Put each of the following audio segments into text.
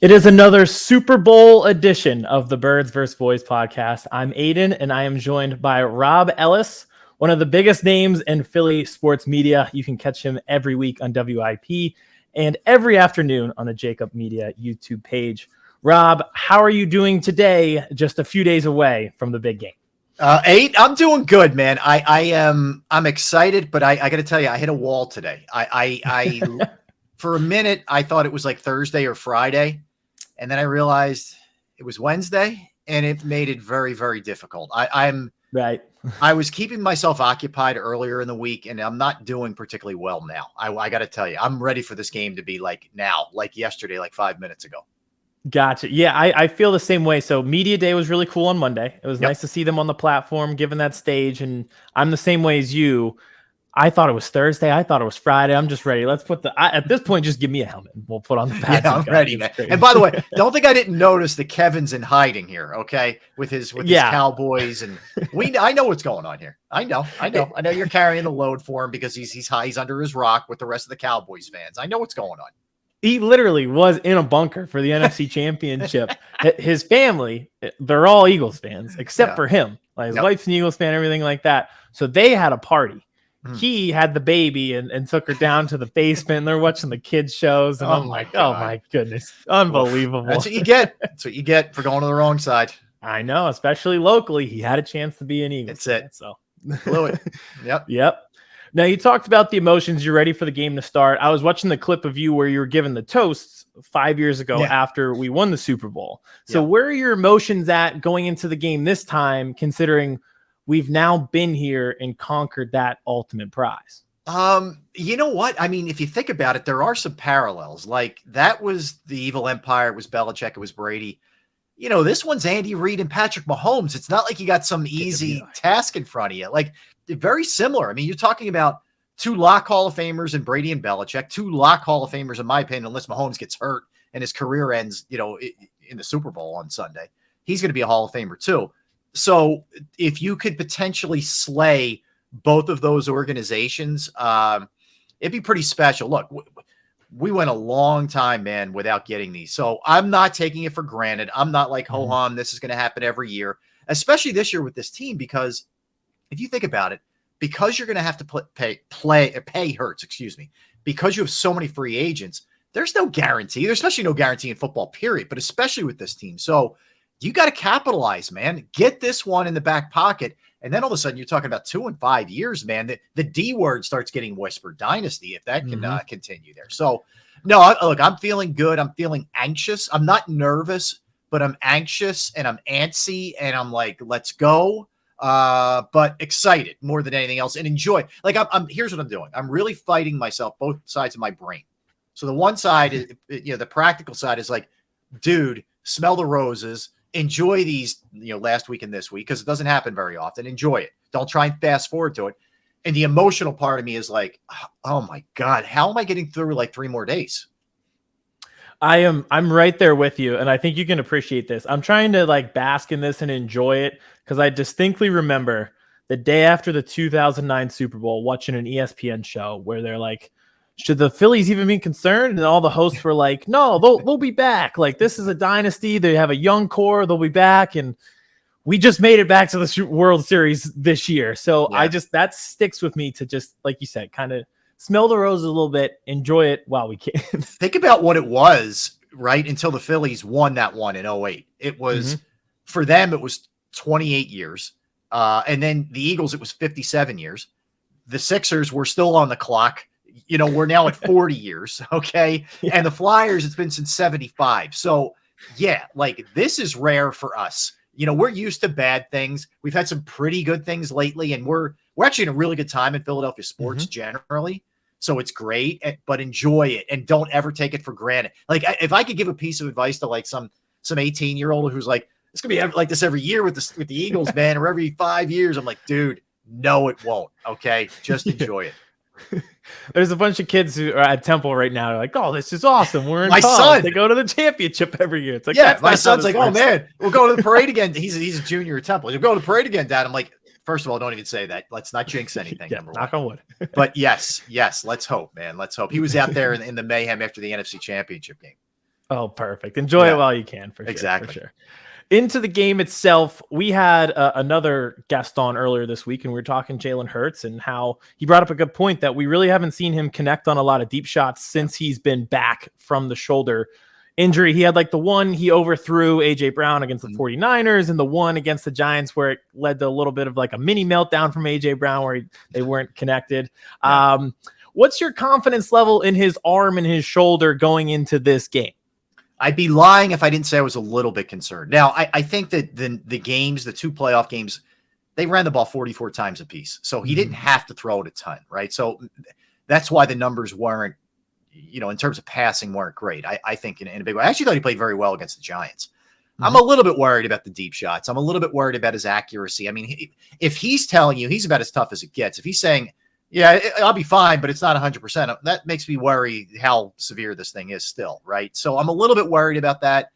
It is another Super Bowl edition of the Birds vs. Boys podcast. I'm Aidan, and I am joined by Rob Ellis, one of the biggest names in Philly sports media. You can catch him every week on WIP and every afternoon on the Jakib Media YouTube page. Rob, how are you doing today, just a few days away from the big game? I'm doing good, man. I'm excited, but I got to tell you, I hit a wall today. I for a minute, I thought it was like Thursday or Friday. And then I realized it was Wednesday, and it made it very, very difficult. I'm right. I was keeping myself occupied earlier in the week, and I'm not doing particularly well now. I got to tell you, I'm ready for this game to be like now, like yesterday, like 5 minutes ago. Gotcha. Yeah, I feel the same way. So media day was really cool on Monday. It was nice to see them on the platform, given that stage. And I'm the same way as you. I thought it was Thursday. I thought it was Friday. I'm just ready. Let's put at this point, just give me a helmet. We'll put on the pads. Yeah, I'm ready, man. And by the way, don't think I didn't notice that Kevin's in hiding here. Okay, with his Cowboys, and I know what's going on here. I know you're carrying the load for him because he's high. He's under his rock with the rest of the Cowboys fans. I know what's going on. He literally was in a bunker for the NFC Championship. His family, they're all Eagles fans except for him. Like his wife's an Eagles fan, everything like that. So they had a party. He had the baby and took her down to the basement, and they're watching the kids shows. And I'm like, oh my goodness, unbelievable. That's what you get. That's what you get for going to the wrong side. I know, especially locally. He had a chance to be an Eagles. That's it. So blew it. Yep. Now, you talked about the emotions. You're ready for the game to start. I was watching the clip of you where you were given the toasts 5 years ago after we won the Super Bowl. So where are your emotions at going into the game this time, considering we've now been here and conquered that ultimate prize? You know what? I mean, if you think about it, there are some parallels. Like that was the evil empire. It was Belichick. It was Brady. You know, this one's Andy Reid and Patrick Mahomes. It's not like you got some easy task in front of you. Like very similar. I mean, you're talking about two lock Hall of Famers in Brady and Belichick, two lock Hall of Famers, in my opinion, unless Mahomes gets hurt and his career ends, in the Super Bowl on Sunday. He's going to be a Hall of Famer too. So if you could potentially slay both of those organizations, it'd be pretty special. Look, we went a long time, man, without getting these. So I'm not taking it for granted. I'm not like, ho-hum, this is going to happen every year, especially this year with this team, because if you think about it, because you're going to have to pay Hurts, because you have so many free agents, there's no guarantee. There's especially no guarantee in football, period, but especially with this team. So you got to capitalize, man. Get this one in the back pocket. And then all of a sudden you're talking about 2 and 5 years, man. The D word starts getting whispered, dynasty, if that can continue there. So, no, look, I'm feeling good. I'm feeling anxious. I'm not nervous, but I'm anxious and I'm antsy and I'm like, let's go. But excited more than anything else and enjoy. Like here's what I'm doing. I'm really fighting myself, both sides of my brain. So the one side is, the practical side is like, dude, smell the roses. Enjoy these, last week and this week, because it doesn't happen very often. Enjoy it. Don't try and fast forward to it. And the emotional part of me is like, oh my God, how am I getting through like 3 more days? I'm right there with you. And I think you can appreciate this. I'm trying to like bask in this and enjoy it, because I distinctly remember the day after the 2009 Super Bowl, watching an ESPN show where they're like, should the Phillies even be concerned? And all the hosts were like, no, they'll be back. Like, this is a dynasty. They have a young core. They'll be back. And we just made it back to the World Series this year. So that sticks with me to just, like you said, kind of smell the roses a little bit, enjoy it while we can. Think about what it was, right? Until the Phillies won that one in 2008. It was, for them, it was 28 years. And then the Eagles, it was 57 years. The Sixers were still on the clock. We're now at 40 years. Okay. Yeah. And the Flyers, it's been since 75. So like this is rare for us. We're used to bad things. We've had some pretty good things lately, and we're actually in a really good time in Philadelphia sports generally. So it's great, but enjoy it and don't ever take it for granted. Like if I could give a piece of advice to like some 18-year-old who's like, it's going to be like this every year with the Eagles, man, or every 5 years. I'm like, dude, no, it won't. Okay. Just enjoy it. There's a bunch of kids who are at Temple right now. They're like, oh, this is awesome. We're in my college. son. They go to the championship every year. It's like, my son's like, oh man, we'll go to the parade again. He's a junior at Temple. You'll go to the parade again, Dad. I'm like, first of all, don't even say that. Let's not jinx anything. Knock on wood. But yes, let's hope, man. Let's hope. He was out there in the mayhem after the NFC Championship game. Oh, perfect. Enjoy it while you can, for sure. Exactly. For sure. Into the game itself, we had another guest on earlier this week, and we were talking Jalen Hurts and how he brought up a good point that we really haven't seen him connect on a lot of deep shots since he's been back from the shoulder injury. He had like the one he overthrew A.J. Brown against the 49ers and the one against the Giants where it led to a little bit of like a mini meltdown from A.J. Brown where they weren't connected. Yeah. What's your confidence level in his arm and his shoulder going into this game? I'd be lying if I didn't say I was a little bit concerned. Now, I think that the games, the 2 playoff games, they ran the ball 44 times apiece. So he didn't have to throw it a ton, right? So that's why the numbers weren't, in terms of passing, weren't great. I think in a big way. I actually thought he played very well against the Giants. I'm a little bit worried about the deep shots. I'm a little bit worried about his accuracy. I mean, if he's telling you he's about as tough as it gets, if he's saying, yeah, I'll be fine, but it's not 100%. That makes me worry how severe this thing is still, right? So I'm a little bit worried about that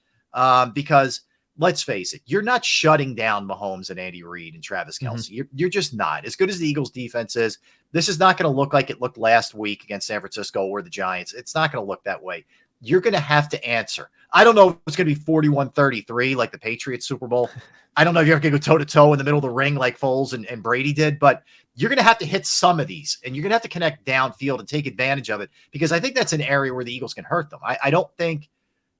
because let's face it, you're not shutting down Mahomes and Andy Reid and Travis Kelce. You're just not. As good as the Eagles defense is, this is not going to look like it looked last week against San Francisco or the Giants. It's not going to look that way. You're going to have to answer. I don't know if it's going to be 41-33 like the Patriots Super Bowl. I don't know if you're going to go toe-to-toe in the middle of the ring like Foles and Brady did, but you're going to have to hit some of these, and you're going to have to connect downfield and take advantage of it because I think that's an area where the Eagles can hurt them. I don't think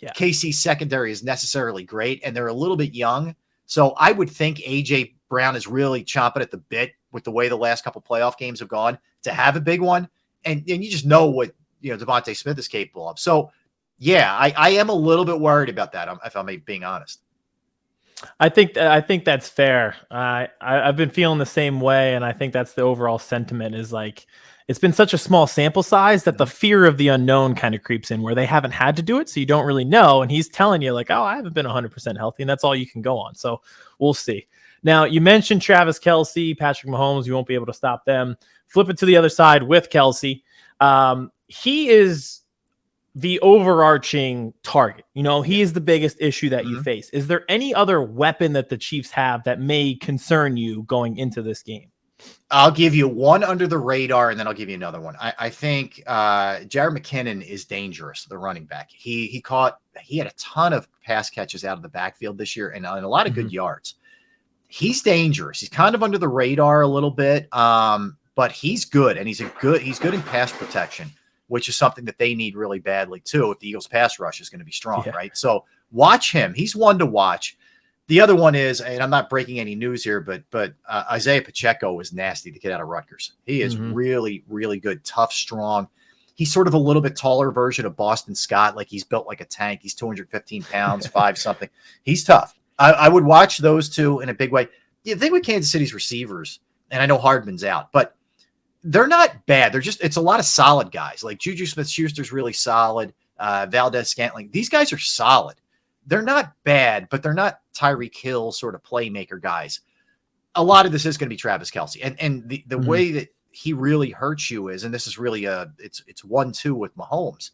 KC's secondary is necessarily great, and they're a little bit young. So I would think A.J. Brown is really chomping at the bit with the way the last couple playoff games have gone to have a big one. And you just know what Devontae Smith is capable of. So, yeah, I am a little bit worried about that, if I'm being honest. I think that's fair. I've been feeling the same way, and I think that's the overall sentiment is like it's been such a small sample size that the fear of the unknown kind of creeps in where they haven't had to do it, so you don't really know. And he's telling you like, oh, I haven't been 100% healthy, and that's all you can go on. So we'll see. Now, you mentioned Travis Kelce, Patrick Mahomes. You won't be able to stop them. Flip it to the other side with Kelce. He is the overarching target. He is the biggest issue that you face. Is there any other weapon that the Chiefs have that may concern you going into this game? I'll give you one under the radar, and then I'll give you another one. I think Jerrick McKinnon is dangerous, the running back. He had a ton of pass catches out of the backfield this year and a lot of good yards. He's dangerous. He's kind of under the radar a little bit, but he's good, and he's good in pass protection, which is something that they need really badly too if the Eagles pass rush is going to be strong, right? So watch him. He's one to watch. The other one is, and I'm not breaking any news here, but Isiah Pacheco is nasty to get out of Rutgers. He is really, really good, tough, strong. He's sort of a little bit taller version of Boston Scott. Like he's built like a tank. He's 215 pounds, 5 something. He's tough. I would watch those two in a big way. The thing with Kansas City's receivers, and I know Hardman's out, but they're not bad. It's a lot of solid guys. Like Juju Smith-Schuster's really solid. Valdez-Scantling. These guys are solid. They're not bad, but they're not Tyreek Hill sort of playmaker guys. A lot of this is going to be Travis Kelce. And the way that he really hurts you is, and this is really it's 1-2 with Mahomes.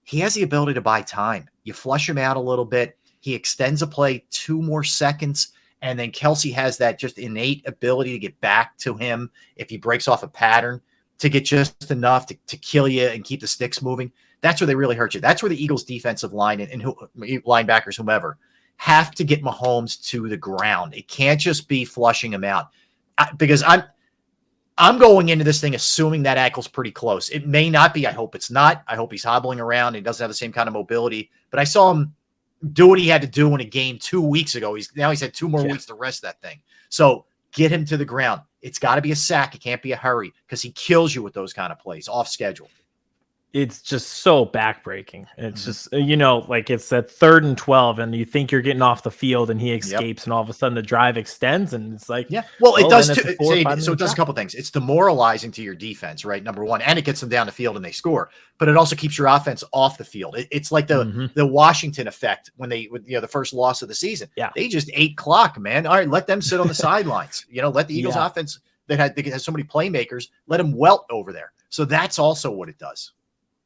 He has the ability to buy time. You flush him out a little bit. He extends a play 2 more seconds. And then Kelce has that just innate ability to get back to him if he breaks off a pattern to get just enough to kill you and keep the sticks moving. That's where they really hurt you. That's where the Eagles defensive line and linebackers, whomever, have to get Mahomes to the ground. It can't just be flushing him out because I'm going into this thing assuming that ankle's pretty close. It may not be. I hope it's not. I hope he's hobbling around. He doesn't have the same kind of mobility, but I saw him do what he had to do in a game 2 weeks ago. He's had 2 more weeks to rest that thing. So get him to the ground. It's got to be a sack. It can't be a hurry because he kills you with those kind of plays off schedule. It's just so backbreaking. It's just, like it's that 3rd and 12 and you think you're getting off the field and he escapes and all of a sudden the drive extends and it's like, well, it does. So it does a couple things. It's demoralizing to your defense, right? Number one, and it gets them down the field and they score, but it also keeps your offense off the field. It's like the Washington effect when the first loss of the season, they just ate clock, man. All right, let them sit on the sidelines, let the Eagles offense that had so many playmakers, let them welt over there. So that's also what it does.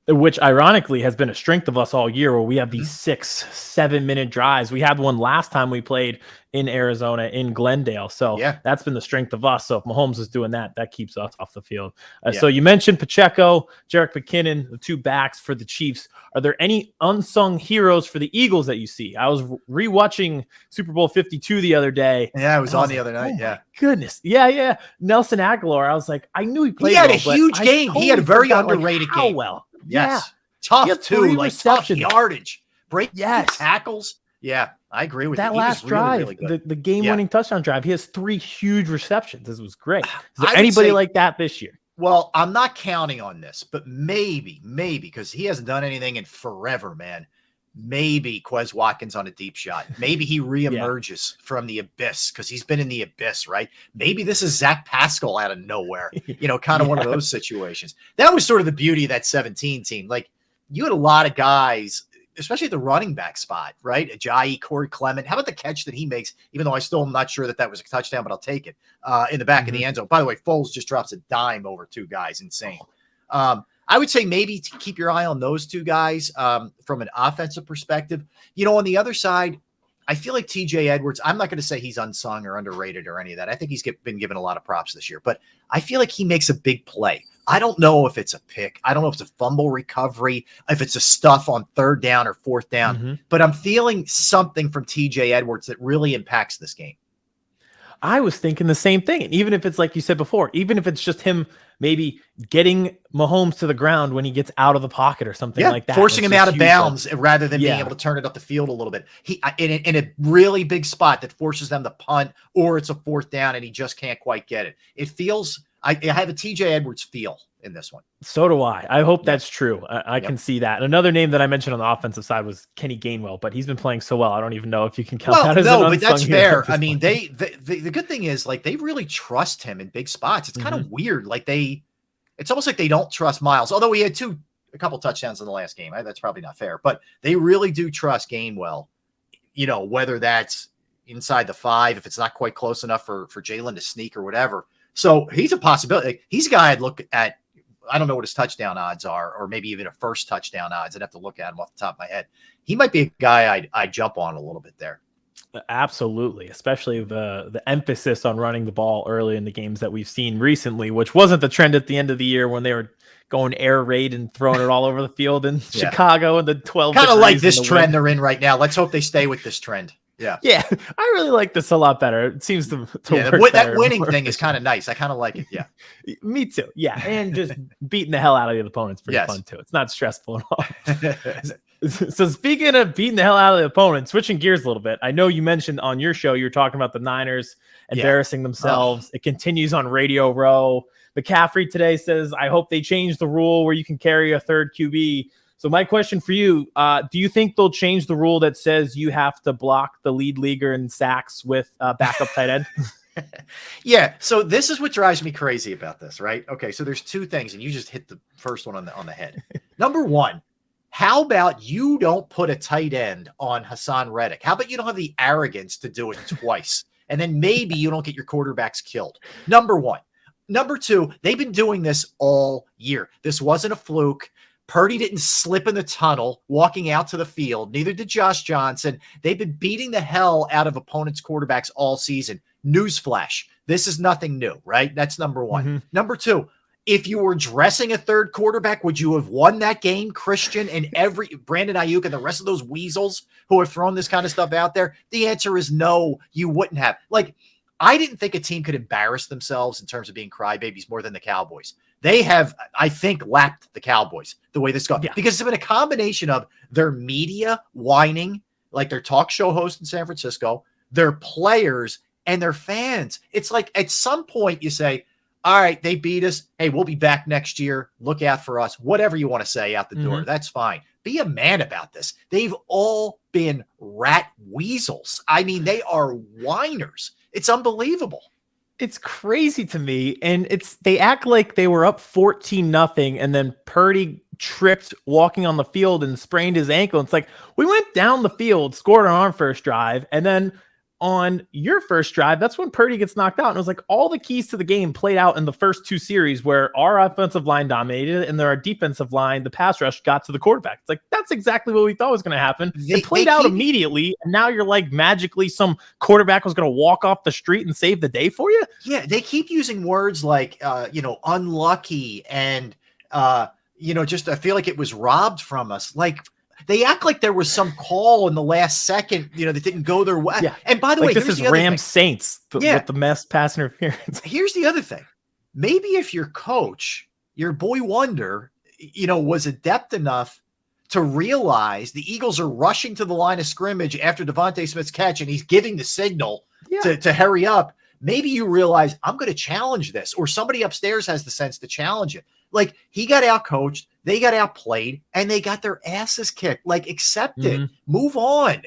which ironically has been a strength of us all year, where we have these Mhm. 6-7 minute drives. We had one last time we played in Arizona in Glendale. So Yeah. that's been the strength of us. So if Mahomes is doing that, that keeps us off the field. Yeah. So you mentioned Pacheco, Jerrick, McKinnon, the two backs for the Chiefs. Are there any unsung heroes for the Eagles that you see? I was rewatching Super Bowl 52 the other day. Yeah, it was and I on the like, other night. oh Yeah. my goodness. Yeah. Nelson Aguilar. I was like, I knew he played He had well, a but huge I game. He had a totally very forgot, like, underrated how game. well. Yes. Yeah. Tough He had too, 3 like tough receptions. yardage. Break Yes. tackles. Yeah, I agree with That you. He last was really, drive, really good. the game-winning touchdown drive, he has 3 huge receptions. This was great. Is there I would anybody say- like that this year? Well, I'm not counting on this, but maybe, because he hasn't done anything in forever, man. Maybe Quez Watkins on a deep shot. Maybe he reemerges from the abyss because he's been in the abyss, right? Maybe this is Zach Paschal out of nowhere, kind of one of those situations. That was sort of the beauty of that 17 team. Like, you had a lot of guys, especially at the running back spot, right? Ajayi, Corey Clement. How about the catch that he makes, even though I still am not sure that was a touchdown, but I'll take it, in the back of the end zone. By the way, Foles just drops a dime over 2 guys. Insane. I would say maybe to keep your eye on those 2 guys from an offensive perspective. On the other side, I feel like TJ Edwards, I'm not going to say he's unsung or underrated or any of that. I think he's been given a lot of props this year, but I feel like he makes a big play. I don't know if it's a pick. I don't know if it's a fumble recovery, if it's a stuff on 3rd down or 4th down, but I'm feeling something from TJ Edwards that really impacts this game. I was thinking the same thing. And even if it's like you said before, even if it's just him maybe getting Mahomes to the ground when he gets out of the pocket or something like that. Forcing him out of bounds rather than being able to turn it up the field a little bit. He in a really big spot that forces them to punt, or it's a 4th down and he just can't quite get it. It feels, I have a TJ Edwards feel in this one. So do I. I hope that's true. I can see that. Another name that I mentioned on the offensive side was Kenny Gainwell, but he's been playing so well. I don't even know if you can count that as an unsung but that's hero fair. I mean, the good thing is, like, they really trust him in big spots. It's kind of weird. Like, it's almost like they don't trust Miles, although he had a couple touchdowns in the last game. That's probably not fair, but they really do trust Gainwell, whether that's inside the 5, if it's not quite close enough for Jalen to sneak or whatever. So he's a possibility. He's a guy I'd look at. I don't know what his touchdown odds are, or maybe even a first touchdown odds. I'd have to look at him off the top of my head. He might be a guy I'd jump on a little bit there. Absolutely, especially the emphasis on running the ball early in the games that we've seen recently, which wasn't the trend at the end of the year when they were going air raid and throwing it all over the field in Chicago and the 12. Kind of like this trend they're in right now. Let's hope they stay with this trend. Yeah. I really like this a lot better. It seems to work that winning thing is kind of nice. I kind of like it. Yeah. Me too. Yeah. And just beating the hell out of the opponent's pretty fun too. It's not stressful at all. So speaking of beating the hell out of the opponent, switching gears a little bit. I know you mentioned on your show, you were talking about the Niners embarrassing themselves. It continues on Radio Row. McCaffrey today says, I hope they change the rule where you can carry a 3rd QB. So my question for you, do you think they'll change the rule that says you have to block the lead leaguer in sacks with backup tight end? So this is what drives me crazy about this, right? Okay, so there's 2 things, and you just hit the first one on the head. Number 1, how about you don't put a tight end on Hassan Reddick? How about you don't have the arrogance to do it twice? And then maybe you don't get your quarterbacks killed. Number 1. Number 2, they've been doing this all year. This wasn't a fluke. Purdy didn't slip in the tunnel walking out to the field. Neither did Josh Johnson. They've been beating the hell out of opponents' quarterbacks all season. Newsflash. This is nothing new, right? That's number 1. Number 2, if you were dressing a 3rd quarterback, would you have won that game, Christian, and Brandon Ayuk and the rest of those weasels who have thrown this kind of stuff out there? The answer is no, you wouldn't have. Like, I didn't think a team could embarrass themselves in terms of being crybabies more than the Cowboys. They have, I think, lapped the Cowboys the way this goes. Because it's been a combination of their media whining, like their talk show host in San Francisco, their players, and their fans. It's like at some point you say, all right, they beat us. Hey, we'll be back next year. Look out for us. Whatever you want to say out the door. That's fine. Be a man about this. They've all been rat weasels. I mean, they are whiners. It's unbelievable. It's crazy to me. And they act like they were up 14-0 and then Purdy tripped walking on the field and sprained his ankle. It's like, we went down the field, scored on our first drive, and then on your first drive, that's when Purdy gets knocked out. And it was like all the keys to the game played out in the first two series where our offensive line dominated and our defensive line, the pass rush, got to the quarterback. It's like, that's exactly what we thought was going to happen. It played out immediately. And now you're like, magically some quarterback was going to walk off the street and save the day for you. Yeah. They keep using words like, unlucky and, just, I feel like it was robbed from us. Like, they act like there was some call in the last second, that didn't go their way. Yeah. And by the way, this is Rams Saints with the mess pass interference. Here's the other thing. Maybe if your coach, your boy Wonder, was adept enough to realize the Eagles are rushing to the line of scrimmage after Devontae Smith's catch and he's giving the signal to hurry up. Maybe you realize I'm going to challenge this, or somebody upstairs has the sense to challenge it. Like, he got out coached, they got outplayed, and they got their asses kicked. Like, accept it, move on.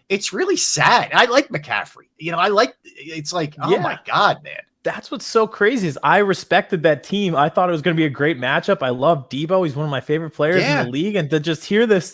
It's really sad. I like McCaffrey. It's like, oh my God, man. That's what's so crazy is I respected that team. I thought it was going to be a great matchup. I love Debo. He's one of my favorite players in the league. And to just hear this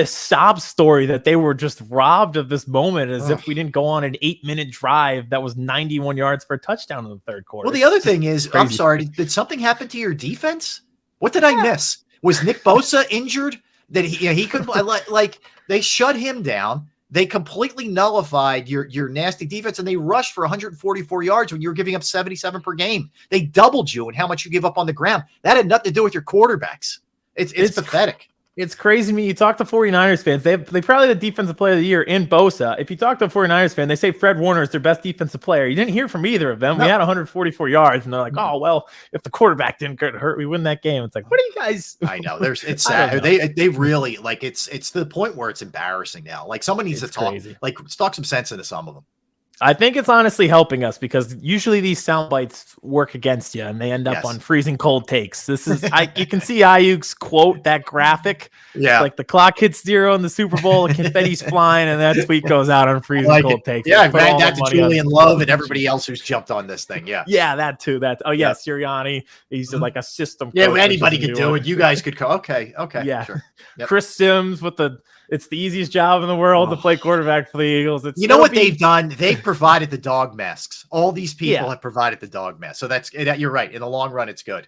sob story that they were just robbed of this moment as if we didn't go on an 8-minute drive that was 91 yards for a touchdown in the third quarter. Well, the other thing is, I'm sorry, did something happen to your defense? What did I miss? Was Nick Bosa injured? That he could like they shut him down. They completely nullified your nasty defense, and they rushed for 144 yards when you were giving up 77 per game. They doubled you in how much you give up on the ground. That had nothing to do with your quarterbacks. It's pathetic. It's crazy to me. You talk to 49ers fans, they probably the defensive player of the year in Bosa. If you talk to a 49ers fan, they say Fred Warner is their best defensive player. You didn't hear from either of them. No. We had 144 yards, and they're like, oh, well, if the quarterback didn't get hurt, we win that game. It's like, what are you guys? I know. It's sad. They really, like, it's to the point where it's embarrassing now. Like, someone needs to talk, let's talk some sense into some of them. I think it's honestly helping us because usually these sound bites work against you and they end up on freezing cold takes. This is you can see Ayuk's quote, that graphic. Yeah. Like the clock hits 0 in the Super Bowl, the confetti's flying, and that tweet goes out on freezing cold takes. Yeah, man, that's Julian Love and everybody else who's jumped on this thing. Yeah. Yeah, that too. Sirianni. He's just like a system. Yeah, anybody could do it. You guys could go. Okay. Yeah. Sure. Yep. Chris Sims with it's the easiest job in the world to play quarterback for the Eagles. You know what they've done? They've provided the dog masks. All these people have provided the dog mask. So you're right. In the long run, it's good.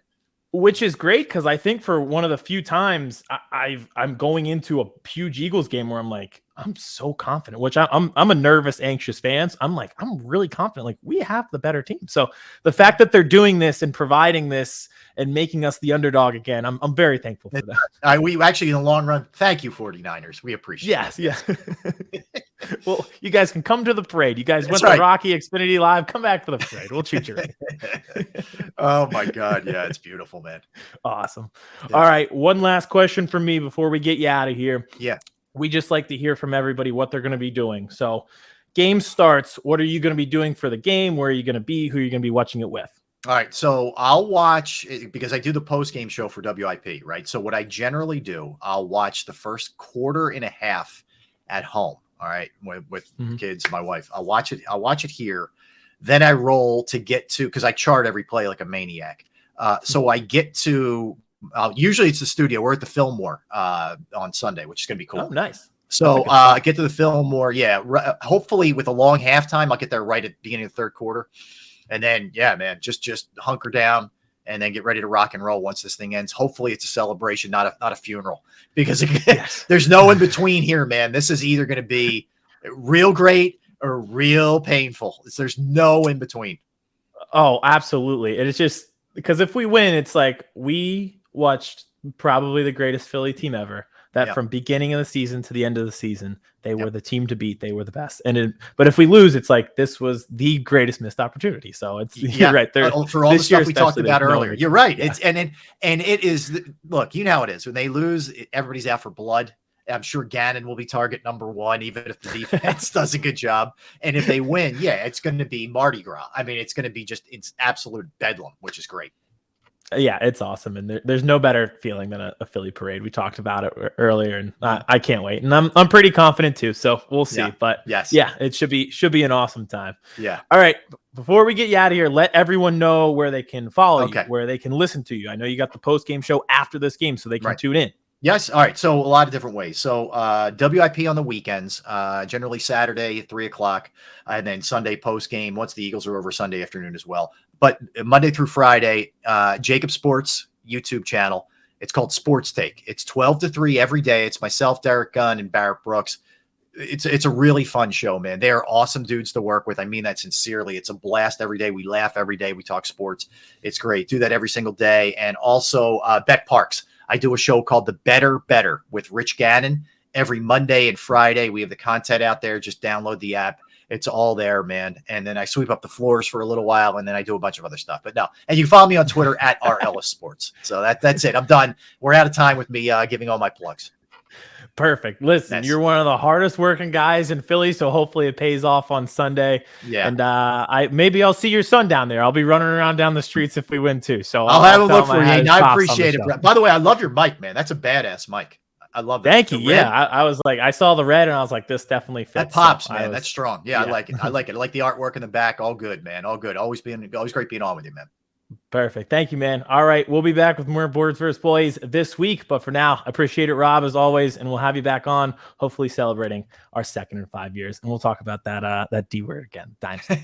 Which is great because I think for one of the few times I'm going into a huge Eagles game where I'm like, I'm so confident, which I'm a nervous, anxious fan. So I'm like, I'm really confident. Like, we have the better team. So the fact that they're doing this and providing this and making us the underdog again, I'm very thankful for that. We actually, in the long run, thank you, 49ers. We appreciate it. Yes. Well, you guys can come to the parade. You guys went to Rocky Xfinity Live. Come back for the parade. We'll treat you right. Oh, my God. Yeah, it's beautiful, man. Awesome. Yeah. All right. One last question for me before we get you out of here. Yeah. We just like to hear from everybody what they're going to be doing. So game starts. What are you going to be doing for the game? Where are you going to be? Who are you going to be watching it with? All right. So I'll watch, because I do the post-game show for WIP, right? So what I generally do, I'll watch the first quarter and a half at home. All right. With kids, my wife, I'll watch it here. Then I roll to get to, because I chart every play like a maniac. So I get to, usually it's the studio. We're at the Fillmore on Sunday, which is going to be cool. Oh, nice. So I get to the Fillmore. Yeah. Hopefully with a long halftime, I'll get there right at the beginning of the third quarter. And then, yeah, man, just hunker down and then get ready to rock and roll once this thing ends. Hopefully it's a celebration, not a funeral, because there's no in between here, man. This is either going to be real great or real painful. There's no in between. Oh, absolutely. And it's just because if we win, it's like we watched probably the greatest Philly team ever. That from beginning of the season to the end of the season, they were the team to beat. They were the best. But if we lose, it's like this was the greatest missed opportunity. So it's you're right. For all the stuff we talked about earlier, you're right. Yeah. It is. Look, you know how it is when they lose. Everybody's out for blood. I'm sure Gannon will be target number one, even if the defense does a good job. And if they win, it's going to be Mardi Gras. I mean, it's going to be it's absolute bedlam, which is great. Yeah, it's awesome, and there's no better feeling than a Philly parade. We talked about it earlier, and I can't wait. And I'm pretty confident too. So we'll see. Yeah. But it should be an awesome time. Yeah. All right. Before we get you out of here, let everyone know where they can follow you, where they can listen to you. I know you got the post game show after this game, so they can tune in. Yes. All right. So a lot of different ways. So WIP on the weekends, generally Saturday at 3 o'clock, and then Sunday post game once the Eagles are over Sunday afternoon as well. But Monday through Friday, Jakib Sports YouTube channel. It's called Sports Take. It's 12 to 3 every day. It's myself, Derek Gunn, and Barrett Brooks. It's a really fun show, man. They are awesome dudes to work with. I mean that sincerely. It's a blast every day. We laugh every day. We talk sports. It's great. Do that every single day. And also Bet Parks. I do a show called The Better with Rich Gannon every Monday and Friday. We have the content out there. Just download the app. It's all there, man. And then I sweep up the floors for a little while, and then I do a bunch of other stuff. But no, and you can follow me on Twitter at @REllis Sports. So that's it. I'm done. We're out of time with me giving all my plugs. Perfect. Listen, you're one of the hardest working guys in Philly, so hopefully it pays off on Sunday. Yeah. And maybe I'll see your son down there. I'll be running around down the streets if we win too. So I'll have a look for you. And I appreciate it. By the way, I love your mic, man. That's a badass mic. I love that. Thank you. Yeah, I was like, I saw the red and I was like, this definitely fits. That pops, man. That's strong. Yeah, I like it. I like it. I like the artwork in the back. All good, man. All good. Always great being on with you, man. Perfect. Thank you, man. All right. We'll be back with more Boards vs. Boys this week. But for now, appreciate it, Rob, as always. And we'll have you back on, hopefully celebrating our second in 5 years. And we'll talk about that D word again, Dynasty.